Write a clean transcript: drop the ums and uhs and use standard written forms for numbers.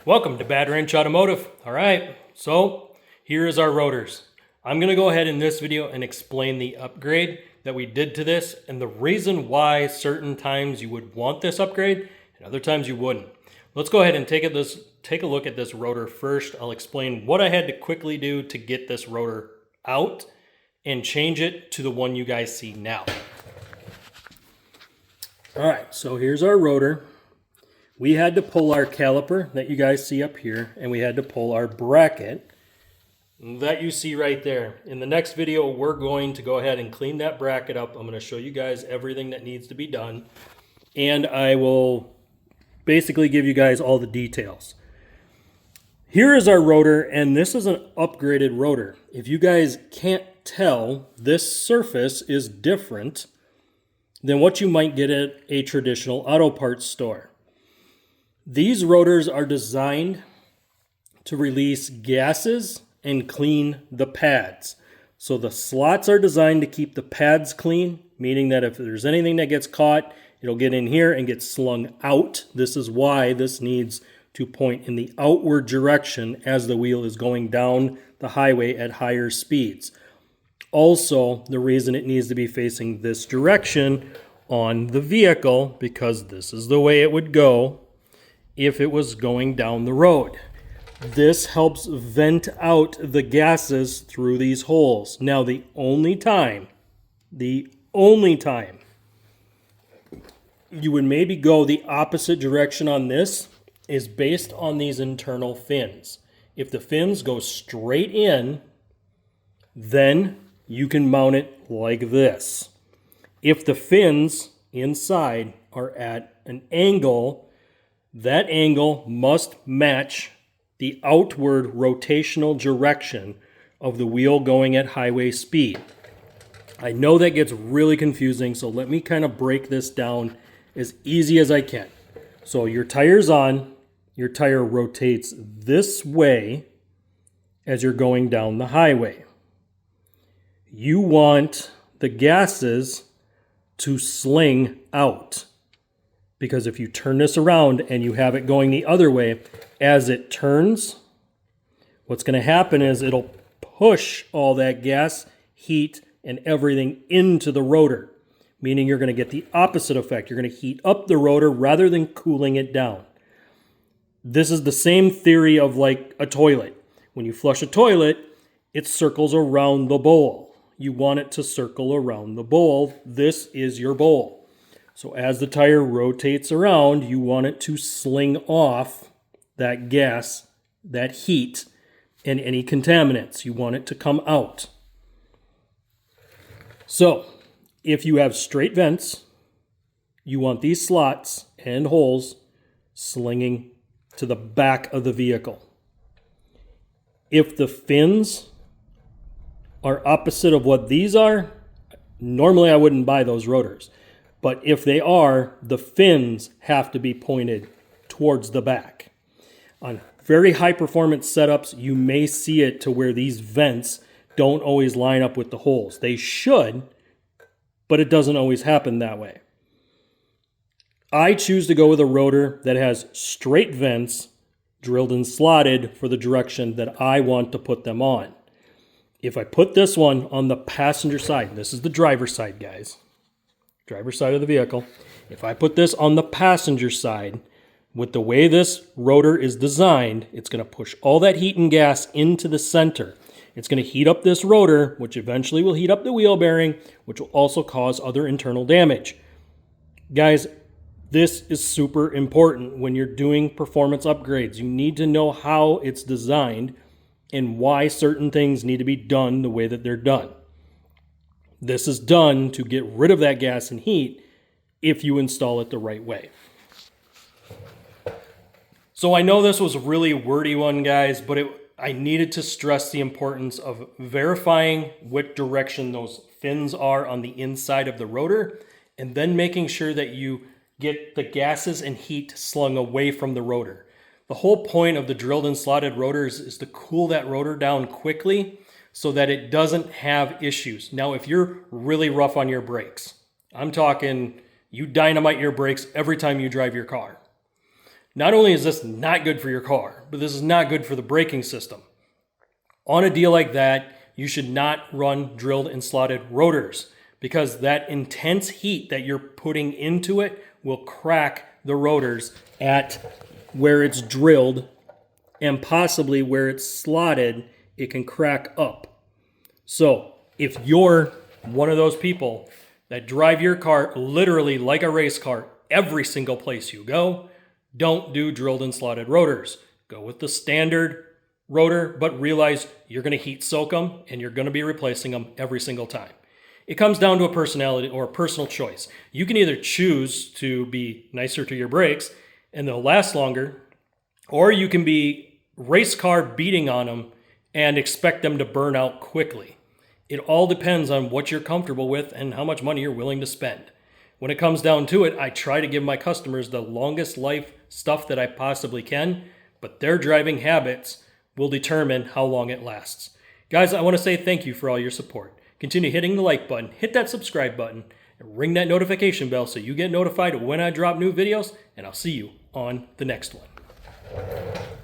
Welcome to Bad Wrench Automotive. All right, so here is our rotors. I'm going to go ahead in this video and explain the upgrade that we did to this and the reason why certain times you would want this upgrade and other times you wouldn't. Let's go ahead and take a look at this rotor first. I'll explain what I had to quickly do to get this rotor out and change it to the one you guys see now. All right, so here's our rotor. We had to pull our caliper that you guys see up here, and we had to pull our bracket that you see right there. In the next video, we're going to go ahead and clean that bracket up. I'm going to show you guys everything that needs to be done, and I will basically give you guys all the details. Here is our rotor, and this is an upgraded rotor. If you guys can't tell, this surface is different than what you might get at a traditional auto parts store. These rotors are designed to release gases and clean the pads. So the slots are designed to keep the pads clean, meaning that if there's anything that gets caught, it'll get in here and get slung out. This is why this needs to point in the outward direction as the wheel is going down the highway at higher speeds. Also, the reason it needs to be facing this direction on the vehicle, because this is the way it would go if it was going down the road. This helps vent out the gases through these holes. Now, the only time you would maybe go the opposite direction on this is based on these internal fins. If the fins go straight in, then you can mount it like this. If the fins inside are at an angle, that angle must match the outward rotational direction of the wheel going at highway speed. I know that gets really confusing, so let me kind of break this down as easy as I can. So your tire's on, your tire rotates this way as you're going down the highway. You want the gases to sling out. Because if you turn this around and you have it going the other way, as it turns, what's going to happen is it'll push all that gas, heat, and everything into the rotor, meaning you're going to get the opposite effect. You're going to heat up the rotor rather than cooling it down. This is the same theory of like a toilet. When you flush a toilet, it circles around the bowl. You want it to circle around the bowl. This is your bowl. So as the tire rotates around, you want it to sling off that gas, that heat, and any contaminants. You want it to come out. So if you have straight vents, you want these slots and holes slinging to the back of the vehicle. If the fins are opposite of what these are, normally I wouldn't buy those rotors. But if they are, the fins have to be pointed towards the back. On very high performance setups, you may see it to where these vents don't always line up with the holes. They should, but it doesn't always happen that way. I choose to go with a rotor that has straight vents drilled and slotted for the direction that I want to put them on. If I put this one on the passenger side, this is the driver's side, guys. Driver's side of the vehicle. If I put this on the passenger side, with the way this rotor is designed, it's going to push all that heat and gas into the center. It's going to heat up this rotor, which eventually will heat up the wheel bearing, which will also cause other internal damage. Guys, this is super important when you're doing performance upgrades. You need to know how it's designed and why certain things need to be done the way that they're done. This is done to get rid of that gas and heat if you install it the right way. So I know this was a really wordy one, guys, but I needed to stress the importance of verifying what direction those fins are on the inside of the rotor, and then making sure that you get the gases and heat slung away from the rotor. The whole point of the drilled and slotted rotors is to cool that rotor down quickly so that it doesn't have issues. Now, if you're really rough on your brakes, I'm talking you dynamite your brakes every time you drive your car, Not only is this not good for your car, but this is not good for the braking system. On a deal like that, you should not run drilled and slotted rotors because that intense heat that you're putting into it will crack the rotors at where it's drilled, and possibly where it's slotted, it can crack up. So if you're one of those people that drive your car literally like a race car every single place you go, don't do drilled and slotted rotors. Go with the standard rotor, but realize you're going to heat soak them and you're going to be replacing them every single time. It comes down to a personality or a personal choice. You can either choose to be nicer to your brakes and they'll last longer, or you can be race car beating on them and expect them to burn out quickly. It all depends on what you're comfortable with and how much money you're willing to spend. When it comes down to it, I try to give my customers the longest life stuff that I possibly can, but their driving habits will determine how long it lasts. Guys, I want to say thank you for all your support. Continue hitting the like button, hit that subscribe button, and ring that notification bell so you get notified when I drop new videos, and I'll see you on the next one.